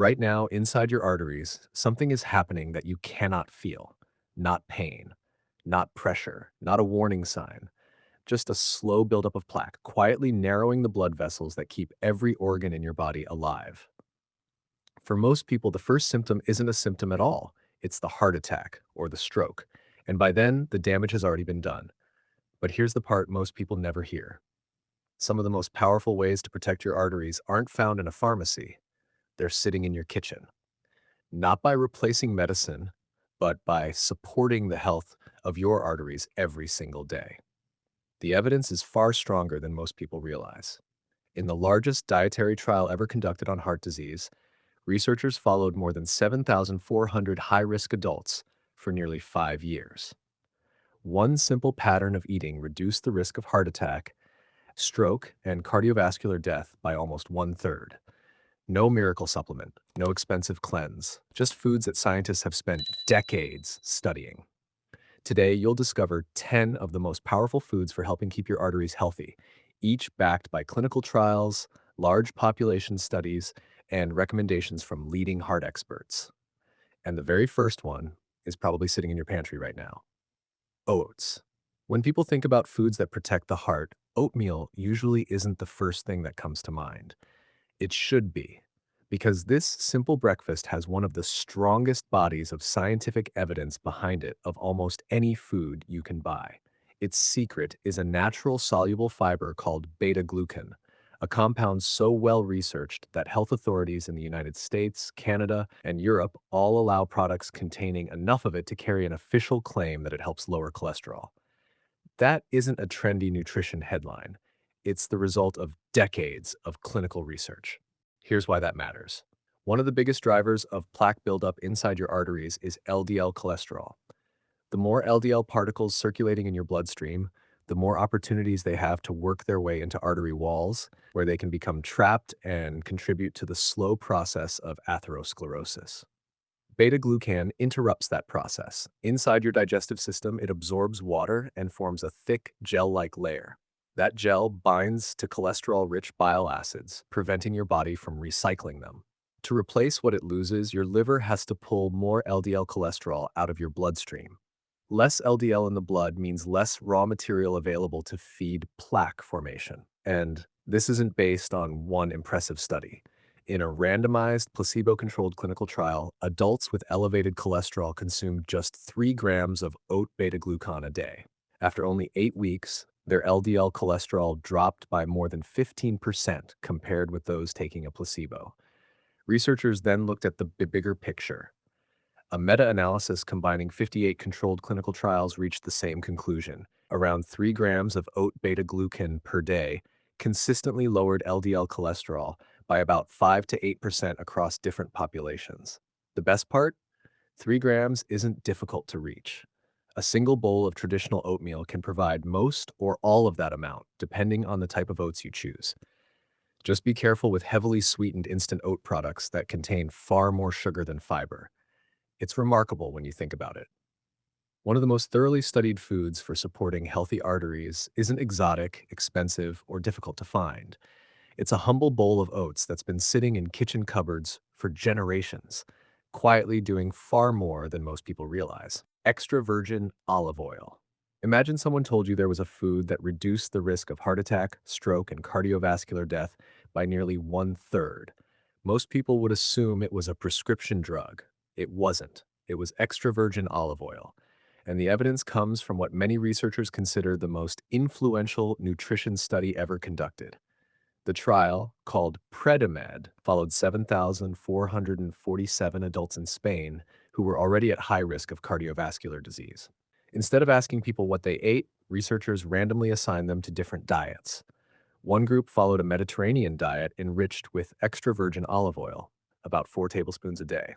Right now, inside your arteries, something is happening that you cannot feel. Not pain, not pressure, not a warning sign, just a slow buildup of plaque, quietly narrowing the blood vessels that keep every organ in your body alive. For most people, the first symptom isn't a symptom at all. It's the heart attack or the stroke. And by then, the damage has already been done. But here's the part most people never hear. Some of the most powerful ways to protect your arteries aren't found in a pharmacy. They're sitting in your kitchen. Not by replacing medicine, but by supporting the health of your arteries every single day. The evidence is far stronger than most people realize. In the largest dietary trial ever conducted on heart disease, researchers followed more than 7,400 high-risk adults for nearly 5 years. One simple pattern of eating reduced the risk of heart attack, stroke, and cardiovascular death by almost one-third. No miracle supplement, no expensive cleanse, just foods that scientists have spent decades studying. Today, you'll discover 10 of the most powerful foods for helping keep your arteries healthy, each backed by clinical trials, large population studies, and recommendations from leading heart experts. And the very first one is probably sitting in your pantry right now. Oats. When people think about foods that protect the heart, oatmeal usually isn't the first thing that comes to mind. It should be, because this simple breakfast has one of the strongest bodies of scientific evidence behind it of almost any food you can buy. Its secret is a natural soluble fiber called beta-glucan, a compound so well researched that health authorities in the United States, Canada, and Europe all allow products containing enough of it to carry an official claim that it helps lower cholesterol. That isn't a trendy nutrition headline. It's the result of decades of clinical research. Here's why that matters. One of the biggest drivers of plaque buildup inside your arteries is LDL cholesterol. The more LDL particles circulating in your bloodstream, the more opportunities they have to work their way into artery walls, where they can become trapped and contribute to the slow process of atherosclerosis. Beta glucan interrupts that process. Inside your digestive system, it absorbs water and forms a thick, gel-like layer. That gel binds to cholesterol-rich bile acids, preventing your body from recycling them. To replace what it loses, your liver has to pull more LDL cholesterol out of your bloodstream. Less LDL in the blood means less raw material available to feed plaque formation. And this isn't based on one impressive study. In a randomized, placebo-controlled clinical trial, adults with elevated cholesterol consumed just 3 grams of oat beta-glucan a day. After only 8 weeks, their LDL cholesterol dropped by more than 15% compared with those taking a placebo. Researchers then looked at the bigger picture. A meta-analysis combining 58 controlled clinical trials reached the same conclusion. Around 3 grams of oat beta-glucan per day consistently lowered LDL cholesterol by about 5 to 8% across different populations. The best part? 3 grams isn't difficult to reach. A single bowl of traditional oatmeal can provide most or all of that amount, depending on the type of oats you choose. Just be careful with heavily sweetened instant oat products that contain far more sugar than fiber. It's remarkable when you think about it. One of the most thoroughly studied foods for supporting healthy arteries isn't exotic, expensive, or difficult to find. It's a humble bowl of oats that's been sitting in kitchen cupboards for generations, quietly doing far more than most people realize. Extra virgin olive oil. Imagine someone told you there was a food that reduced the risk of heart attack, stroke, and cardiovascular death by nearly one-third. Most people would assume it was a prescription drug. It wasn't. It was extra virgin olive oil. And the evidence comes from what many researchers consider the most influential nutrition study ever conducted. The trial, called PREDIMED, followed 7,447 adults in Spain who were already at high risk of cardiovascular disease. Instead of asking people what they ate, researchers randomly assigned them to different diets. One group followed a Mediterranean diet enriched with extra virgin olive oil, about 4 tablespoons a day.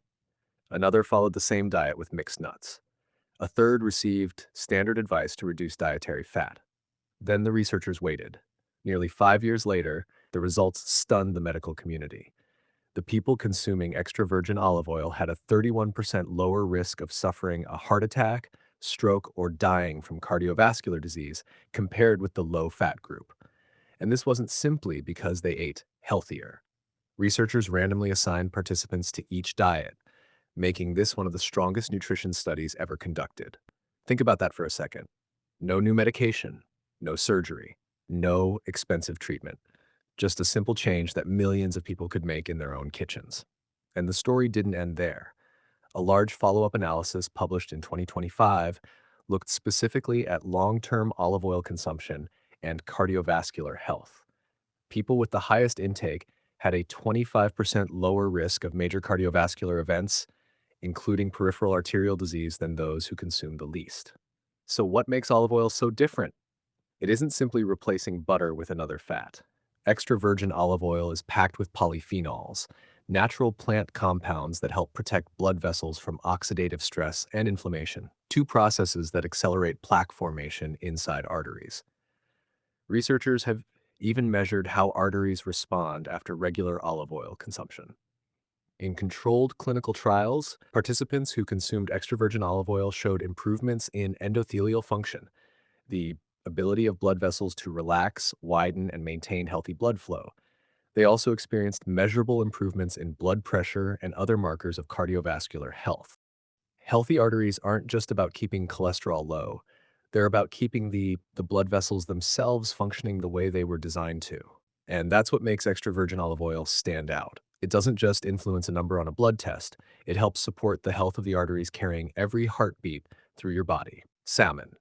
Another followed the same diet with mixed nuts. A third received standard advice to reduce dietary fat. Then the researchers waited. Nearly 5 years later, the results stunned the medical community. The people consuming extra virgin olive oil had a 31% lower risk of suffering a heart attack, stroke, or dying from cardiovascular disease compared with the low-fat group. And this wasn't simply because they ate healthier. Researchers randomly assigned participants to each diet, making this one of the strongest nutrition studies ever conducted. Think about that for a second. No new medication, no surgery, no expensive treatment. Just a simple change that millions of people could make in their own kitchens. And the story didn't end there. A large follow-up analysis published in 2025 looked specifically at long-term olive oil consumption and cardiovascular health. People with the highest intake had a 25% lower risk of major cardiovascular events, including peripheral arterial disease, than those who consumed the least. So what makes olive oil so different? It isn't simply replacing butter with another fat. Extra virgin olive oil is packed with polyphenols, natural plant compounds that help protect blood vessels from oxidative stress and inflammation, two processes that accelerate plaque formation inside arteries. Researchers have even measured how arteries respond after regular olive oil consumption. In controlled clinical trials, participants who consumed extra virgin olive oil showed improvements in endothelial function, the ability of blood vessels to relax, widen, and maintain healthy blood flow. They also experienced measurable improvements in blood pressure and other markers of cardiovascular health. Healthy arteries aren't just about keeping cholesterol low, they're about keeping the blood vessels themselves functioning the way they were designed to. And that's what makes extra virgin olive oil stand out. It doesn't just influence a number on a blood test, it helps support the health of the arteries carrying every heartbeat through your body. Salmon.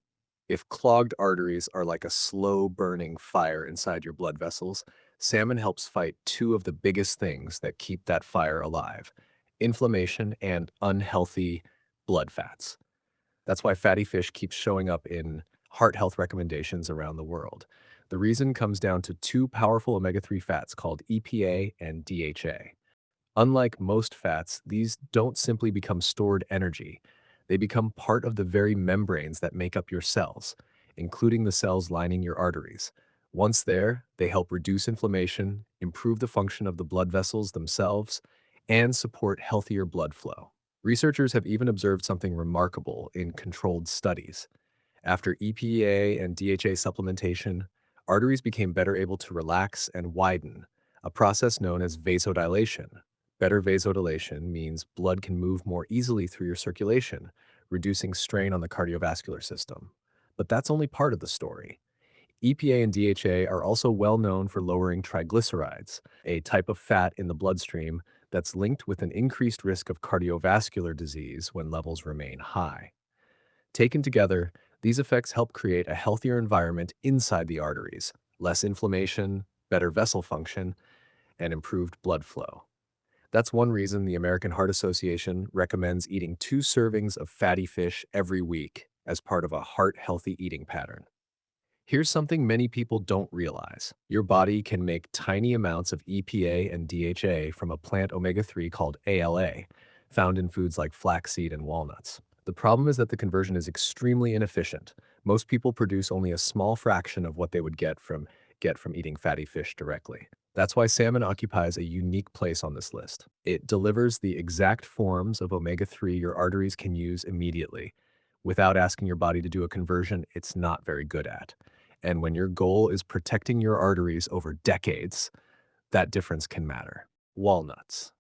If clogged arteries are like a slow burning fire inside your blood vessels, salmon helps fight two of the biggest things that keep that fire alive: inflammation and unhealthy blood fats. That's why fatty fish keeps showing up in heart health recommendations around the world. The reason comes down to two powerful omega-3 fats called EPA and DHA. Unlike most fats, these don't simply become stored energy. They become part of the very membranes that make up your cells, including the cells lining your arteries. Once there, they help reduce inflammation, improve the function of the blood vessels themselves, and support healthier blood flow. Researchers have even observed something remarkable in controlled studies. After EPA and DHA supplementation, arteries became better able to relax and widen, a process known as vasodilation. Better vasodilation means blood can move more easily through your circulation, reducing strain on the cardiovascular system. But that's only part of the story. EPA and DHA are also well known for lowering triglycerides, a type of fat in the bloodstream that's linked with an increased risk of cardiovascular disease when levels remain high. Taken together, these effects help create a healthier environment inside the arteries: less inflammation, better vessel function, and improved blood flow. That's one reason the American Heart Association recommends eating 2 servings of fatty fish every week as part of a heart-healthy eating pattern. Here's something many people don't realize. Your body can make tiny amounts of EPA and DHA from a plant omega-3 called ALA, found in foods like flaxseed and walnuts. The problem is that the conversion is extremely inefficient. Most people produce only a small fraction of what they would get from eating fatty fish directly. That's why salmon occupies a unique place on this list. It delivers the exact forms of omega-3 your arteries can use immediately, without asking your body to do a conversion it's not very good at. And when your goal is protecting your arteries over decades, that difference can matter. Walnuts.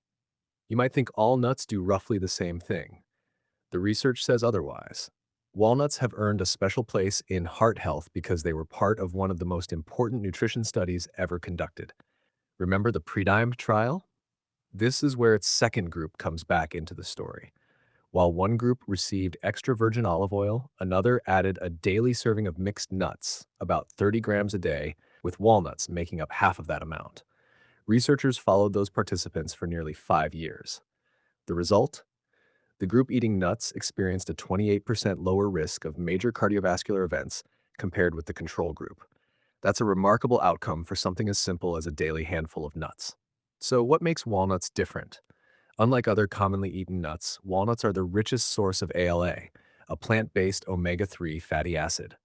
You might think all nuts do roughly the same thing. The research says otherwise. Walnuts have earned a special place in heart health because they were part of one of the most important nutrition studies ever conducted. Remember the Predimed trial? This is where its second group comes back into the story. While one group received extra virgin olive oil, another added a daily serving of mixed nuts, about 30 grams a day, with walnuts making up half of that amount. Researchers followed those participants for nearly 5 years. The result? The group eating nuts experienced a 28% lower risk of major cardiovascular events compared with the control group. That's a remarkable outcome for something as simple as a daily handful of nuts. So, what makes walnuts different? Unlike other commonly eaten nuts, walnuts are the richest source of ALA, a plant-based omega-3 fatty acid.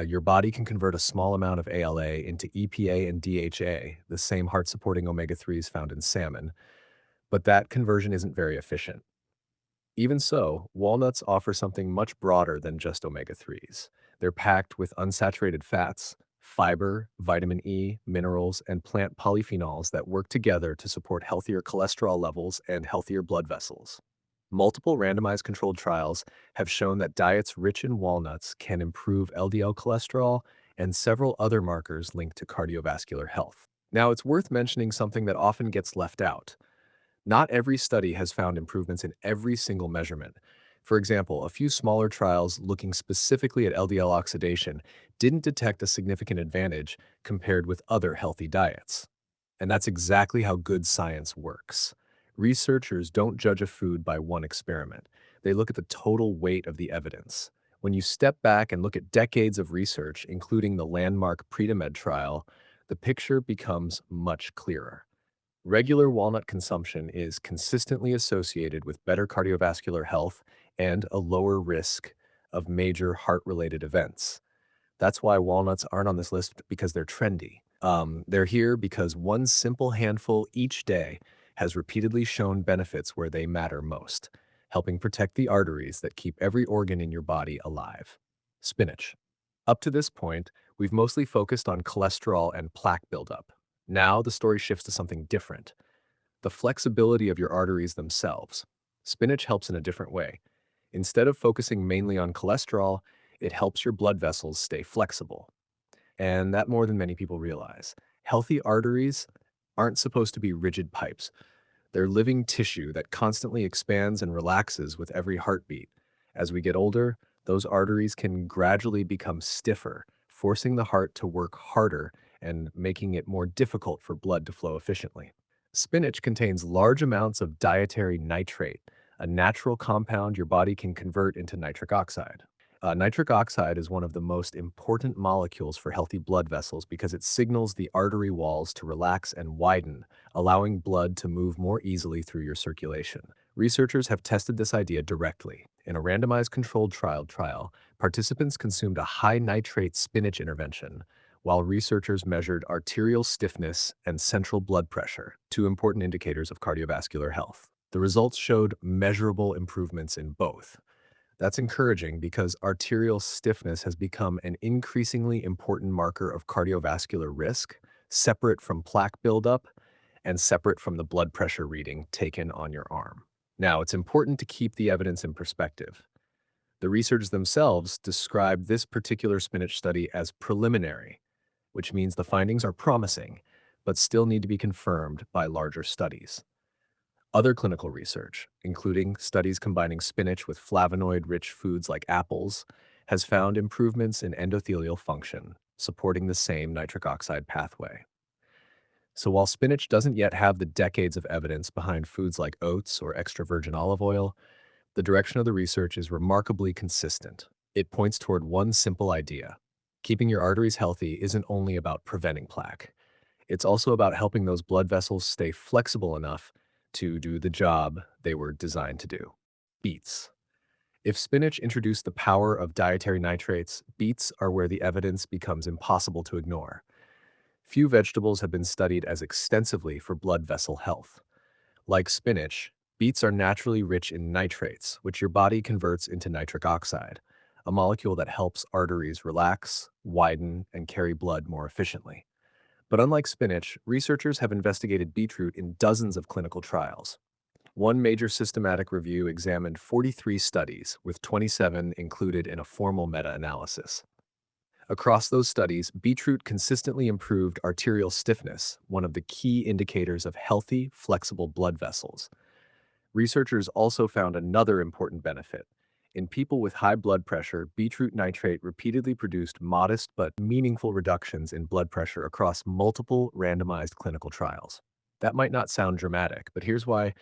Your body can convert a small amount of ALA into EPA and DHA, the same heart-supporting omega-3s found in salmon, but that conversion isn't very efficient. Even so, walnuts offer something much broader than just omega-3s. They're packed with unsaturated fats, fiber, vitamin E, minerals, and plant polyphenols that work together to support healthier cholesterol levels and healthier blood vessels. Multiple randomized controlled trials have shown that diets rich in walnuts can improve LDL cholesterol and several other markers linked to cardiovascular health. Now, it's worth mentioning something that often gets left out. Not every study has found improvements in every single measurement. For example, a few smaller trials looking specifically at LDL oxidation didn't detect a significant advantage compared with other healthy diets. And that's exactly how good science works. Researchers don't judge a food by one experiment. They look at the total weight of the evidence. When you step back and look at decades of research, including the landmark Predimed trial, the picture becomes much clearer. Regular walnut consumption is consistently associated with better cardiovascular health and a lower risk of major heart-related events. That's why walnuts aren't on this list because they're trendy. They're here because one simple handful each day has repeatedly shown benefits where they matter most, helping protect the arteries that keep every organ in your body alive. Spinach. Up to this point, we've mostly focused on cholesterol and plaque buildup. Now the story shifts to something different: the flexibility of your arteries themselves. Spinach helps in a different way. Instead of focusing mainly on cholesterol, it helps your blood vessels stay flexible. And that more than many people realize. Healthy arteries aren't supposed to be rigid pipes. They're living tissue that constantly expands and relaxes with every heartbeat. As we get older, those arteries can gradually become stiffer, forcing the heart to work harder and making it more difficult for blood to flow efficiently. Spinach contains large amounts of dietary nitrate, a natural compound your body can convert into nitric oxide. Nitric oxide is one of the most important molecules for healthy blood vessels because it signals the artery walls to relax and widen, allowing blood to move more easily through your circulation. Researchers have tested this idea directly. In a randomized controlled trial, participants consumed a high nitrate spinach intervention, while researchers measured arterial stiffness and central blood pressure, two important indicators of cardiovascular health. The results showed measurable improvements in both. That's encouraging because arterial stiffness has become an increasingly important marker of cardiovascular risk, separate from plaque buildup and separate from the blood pressure reading taken on your arm. Now, it's important to keep the evidence in perspective. The researchers themselves described this particular spinach study as preliminary, which means the findings are promising, but still need to be confirmed by larger studies. Other clinical research, including studies combining spinach with flavonoid-rich foods like apples, has found improvements in endothelial function, supporting the same nitric oxide pathway. So while spinach doesn't yet have the decades of evidence behind foods like oats or extra virgin olive oil, the direction of the research is remarkably consistent. It points toward one simple idea: keeping your arteries healthy isn't only about preventing plaque. It's also about helping those blood vessels stay flexible enough to do the job they were designed to do. Beets. If spinach introduced the power of dietary nitrates, beets are where the evidence becomes impossible to ignore. Few vegetables have been studied as extensively for blood vessel health. Like spinach, beets are naturally rich in nitrates, which your body converts into nitric oxide, a molecule that helps arteries relax, widen, and carry blood more efficiently. But unlike spinach, researchers have investigated beetroot in dozens of clinical trials. One major systematic review examined 43 studies, with 27 included in a formal meta-analysis. Across those studies, beetroot consistently improved arterial stiffness, one of the key indicators of healthy, flexible blood vessels. Researchers also found another important benefit. In people with high blood pressure, beetroot nitrate repeatedly produced modest but meaningful reductions in blood pressure across multiple randomized clinical trials. That might not sound dramatic, but here's why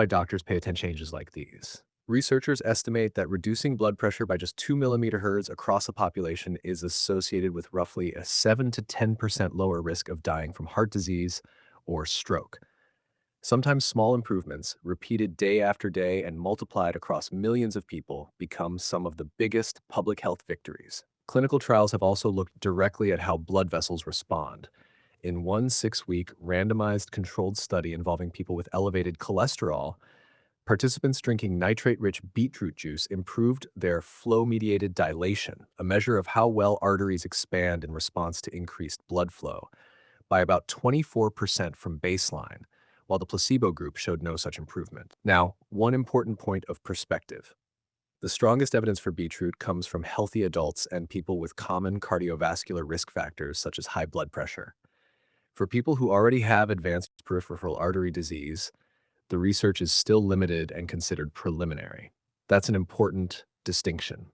doctors pay attention to changes like these. Researchers estimate that reducing blood pressure by just 2 millimeter Hz across a population is associated with roughly a 7 to 10% lower risk of dying from heart disease or stroke. Sometimes small improvements, repeated day after day and multiplied across millions of people, become some of the biggest public health victories. Clinical trials have also looked directly at how blood vessels respond. In one 6-week randomized controlled study involving people with elevated cholesterol, Participants drinking nitrate-rich beetroot juice improved their flow-mediated dilation, a measure of how well arteries expand in response to increased blood flow, by about 24% from baseline, while the placebo group showed no such improvement. Now, one important point of perspective. The strongest evidence for beetroot comes from healthy adults and people with common cardiovascular risk factors such as high blood pressure. For people who already have advanced peripheral artery disease, the research is still limited and considered preliminary. That's an important distinction.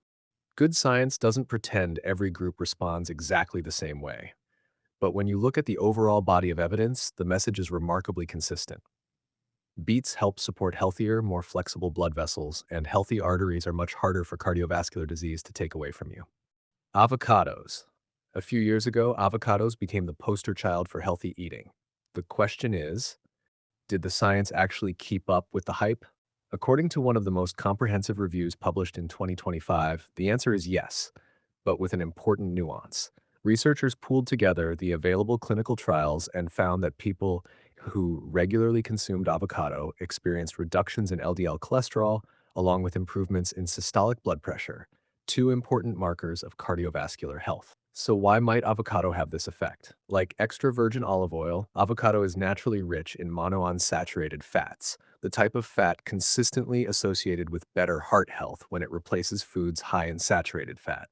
Good science doesn't pretend every group responds exactly the same way. But when you look at the overall body of evidence, the message is remarkably consistent. Beets help support healthier, more flexible blood vessels, and healthy arteries are much harder for cardiovascular disease to take away from you. Avocados. A few years ago, avocados became the poster child for healthy eating. The question is, did the science actually keep up with the hype? According to one of the most comprehensive reviews published in 2025, the answer is yes, but with an important nuance. Researchers pooled together the available clinical trials and found that people who regularly consumed avocado experienced reductions in LDL cholesterol, along with improvements in systolic blood pressure, two important markers of cardiovascular health. So, why might avocado have this effect? Like extra virgin olive oil, avocado is naturally rich in monounsaturated fats, the type of fat consistently associated with better heart health when it replaces foods high in saturated fat.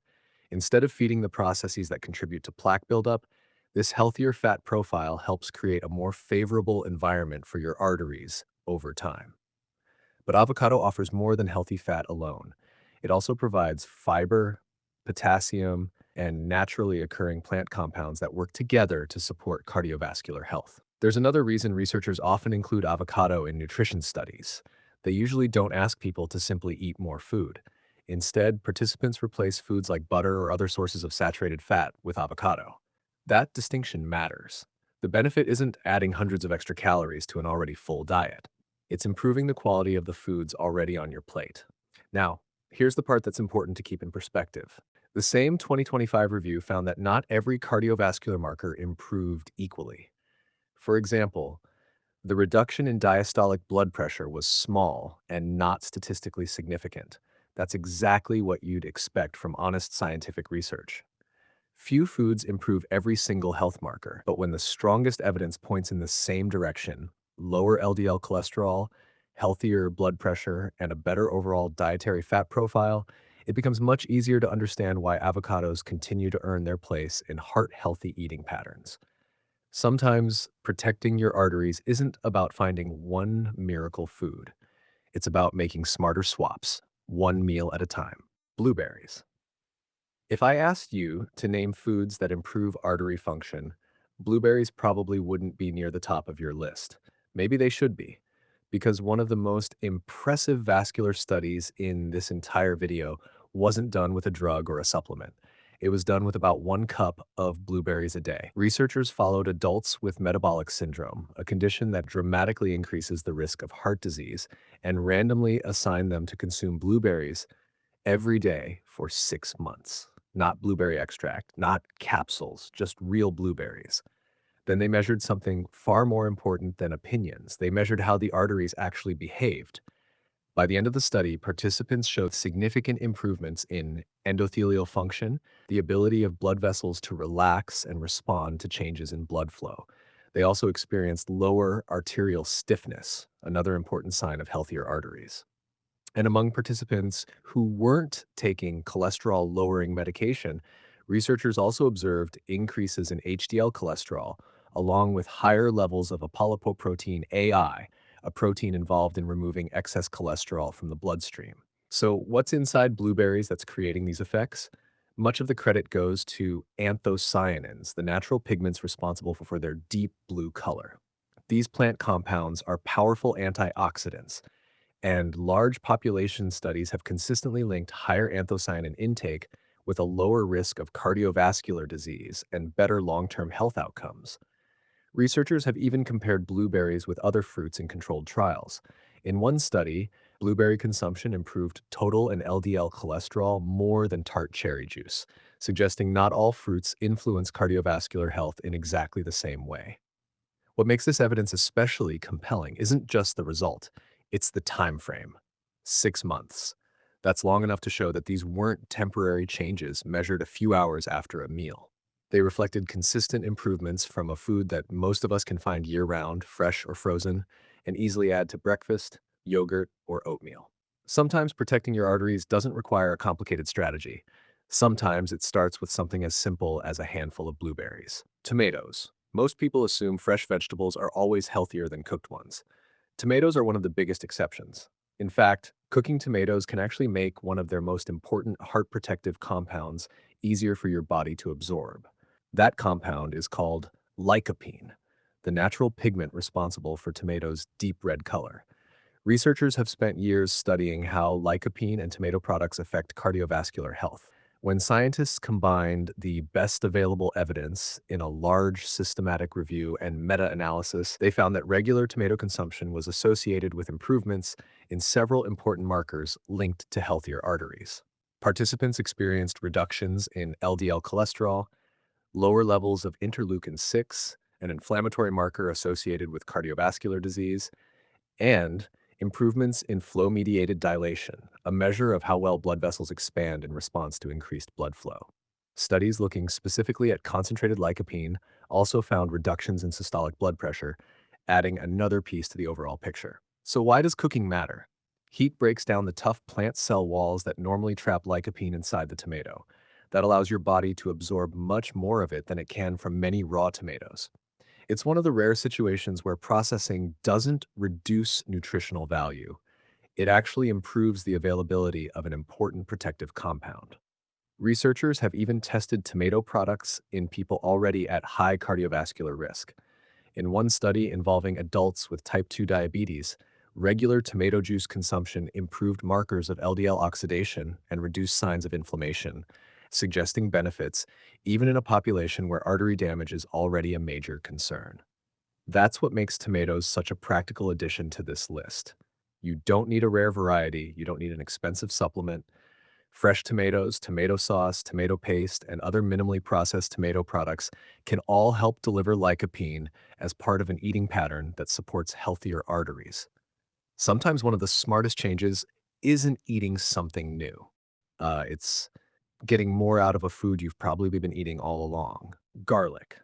Instead of feeding the processes that contribute to plaque buildup, this healthier fat profile helps create a more favorable environment for your arteries over time. But avocado offers more than healthy fat alone. It also provides fiber, potassium, and naturally occurring plant compounds that work together to support cardiovascular health. There's another reason researchers often include avocado in nutrition studies. They usually don't ask people to simply eat more food. Instead, participants replace foods like butter or other sources of saturated fat with avocado. That distinction matters. The benefit isn't adding hundreds of extra calories to an already full diet. It's improving the quality of the foods already on your plate. Now, here's the part that's important to keep in perspective. The same 2025 review found that not every cardiovascular marker improved equally. For example, the reduction in diastolic blood pressure was small and not statistically significant. That's exactly what you'd expect from honest scientific research. Few foods improve every single health marker, but when the strongest evidence points in the same direction, lower LDL cholesterol, healthier blood pressure, and a better overall dietary fat profile, it becomes much easier to understand why avocados continue to earn their place in heart-healthy eating patterns. Sometimes protecting your arteries isn't about finding one miracle food. It's about making smarter swaps, one meal at a time. Blueberries. If I asked you to name foods that improve artery function, blueberries probably wouldn't be near the top of your list. Maybe they should be, because one of the most impressive vascular studies in this entire video wasn't done with a drug or a supplement. It was done with about 1 cup of blueberries a day. Researchers followed adults with metabolic syndrome, a condition that dramatically increases the risk of heart disease, and randomly assigned them to consume blueberries every day for 6 months. Not blueberry extract, not capsules, just real blueberries. Then they measured something far more important than opinions. They measured how the arteries actually behaved. By the end of the study, participants showed significant improvements in endothelial function, the ability of blood vessels to relax and respond to changes in blood flow. They also experienced lower arterial stiffness, another important sign of healthier arteries. And among participants who weren't taking cholesterol lowering medication, researchers also observed increases in HDL cholesterol, along with higher levels of apolipoprotein AI, a protein involved in removing excess cholesterol from the bloodstream. So, what's inside blueberries that's creating these effects? Much of the credit goes to anthocyanins, the natural pigments responsible for their deep blue color. These plant compounds are powerful antioxidants, and large population studies have consistently linked higher anthocyanin intake with a lower risk of cardiovascular disease and better long-term health outcomes. Researchers have even compared blueberries with other fruits in controlled trials. In one study, blueberry consumption improved total and LDL cholesterol more than tart cherry juice, suggesting not all fruits influence cardiovascular health in exactly the same way. What makes this evidence especially compelling isn't just the result, It's the time frame, 6 months. That's long enough to show that these weren't temporary changes measured a few hours after a meal. They reflected consistent improvements from a food that most of us can find year-round, fresh or frozen, and easily add to breakfast, yogurt, or oatmeal. Sometimes protecting your arteries doesn't require a complicated strategy. Sometimes it starts with something as simple as a handful of blueberries. Tomatoes. Most people assume fresh vegetables are always healthier than cooked ones. Tomatoes are one of the biggest exceptions. In fact, cooking tomatoes can actually make one of their most important heart protective compounds easier for your body to absorb. That compound is called lycopene, the natural pigment responsible for tomatoes' deep red color. Researchers have spent years studying how lycopene and tomato products affect cardiovascular health. When scientists combined the best available evidence in a large systematic review and meta analysis, they found that regular tomato consumption was associated with improvements in several important markers linked to healthier arteries. Participants experienced reductions in LDL cholesterol, lower levels of interleukin 6, an inflammatory marker associated with cardiovascular disease, and improvements in flow-mediated dilation, a measure of how well blood vessels expand in response to increased blood flow. Studies looking specifically at concentrated lycopene also found reductions in systolic blood pressure, adding another piece to the overall picture. So why does cooking matter? Heat breaks down the tough plant cell walls that normally trap lycopene inside the tomato. That allows your body to absorb much more of it than it can from many raw tomatoes. It's one of the rare situations where processing doesn't reduce nutritional value. It actually improves the availability of an important protective compound. Researchers have even tested tomato products in people already at high cardiovascular risk. In one study involving adults with type 2 diabetes, regular tomato juice consumption improved markers of LDL oxidation and reduced signs of inflammation, suggesting benefits even in a population where artery damage is already a major concern. That's what makes tomatoes such a practical addition to this list. You don't need a rare variety, you don't need an expensive supplement. Fresh tomatoes, tomato sauce, tomato paste, and other minimally processed tomato products can all help deliver lycopene as part of an eating pattern that supports healthier arteries. Sometimes one of the smartest changes isn't eating something new. It's getting more out of a food you've probably been eating all along. Garlic.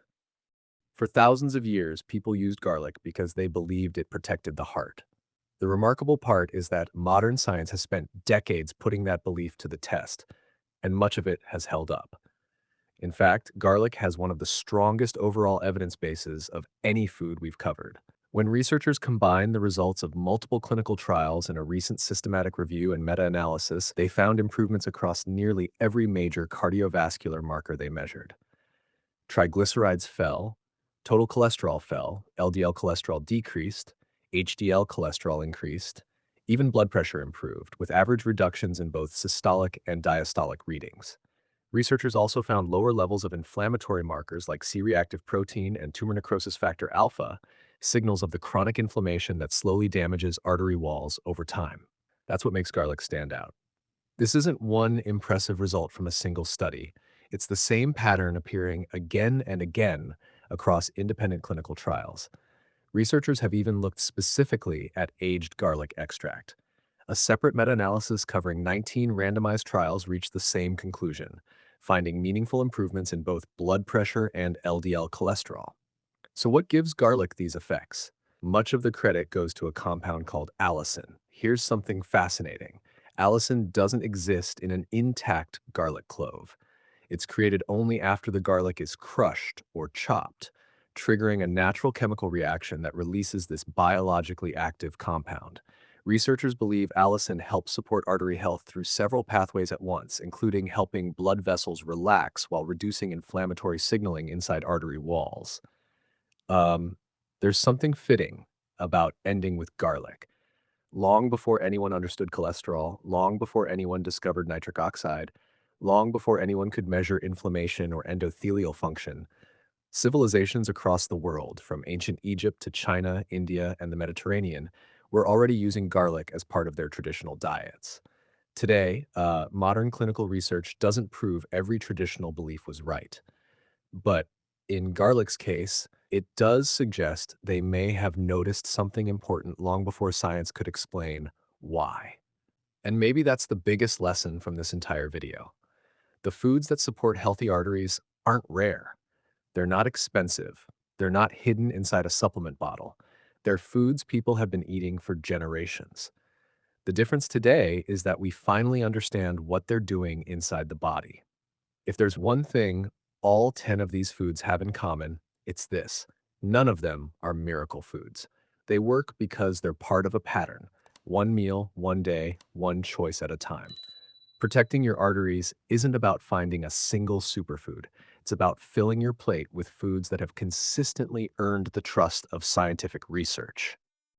For thousands of years, people used garlic because they believed it protected the heart. The remarkable part is that modern science has spent decades putting that belief to the test, and much of it has held up. In fact, garlic has one of the strongest overall evidence bases of any food we've covered. When researchers combined the results of multiple clinical trials in a recent systematic review and meta-analysis, they found improvements across nearly every major cardiovascular marker they measured. Triglycerides fell, total cholesterol fell, LDL cholesterol decreased, HDL cholesterol increased, even blood pressure improved, with average reductions in both systolic and diastolic readings. Researchers also found lower levels of inflammatory markers like C-reactive protein and tumor necrosis factor alpha, signals of the chronic inflammation that slowly damages artery walls over time. That's what makes garlic stand out. This isn't one impressive result from a single study. It's the same pattern appearing again and again across independent clinical trials. Researchers have even looked specifically at aged garlic extract. A separate meta-analysis covering 19 randomized trials reached the same conclusion, finding meaningful improvements in both blood pressure and LDL cholesterol. So what gives garlic these effects? Much of the credit goes to a compound called allicin. Here's something fascinating. Allicin doesn't exist in an intact garlic clove. It's created only after the garlic is crushed or chopped, triggering a natural chemical reaction that releases this biologically active compound. Researchers believe allicin helps support artery health through several pathways at once, including helping blood vessels relax while reducing inflammatory signaling inside artery walls. Um, there's something fitting about ending with garlic. Long before anyone understood cholesterol, long before anyone discovered nitric oxide, long before anyone could measure inflammation or endothelial function, civilizations across the world, from ancient Egypt to China, India, and the Mediterranean, were already using garlic as part of their traditional diets. Today, modern clinical research doesn't prove every traditional belief was right. But in garlic's case, It does suggest they may have noticed something important long before science could explain why. And maybe that's the biggest lesson from this entire video. The foods that support healthy arteries aren't rare. They're not expensive. They're not hidden inside a supplement bottle. They're foods people have been eating for generations. The difference today is that we finally understand what they're doing inside the body. If there's one thing all 10 of these foods have in common, it's this: none of them are miracle foods. They work because they're part of a pattern: one meal, one day, one choice at a time. Protecting your arteries isn't about finding a single superfood. It's about filling your plate with foods that have consistently earned the trust of scientific research.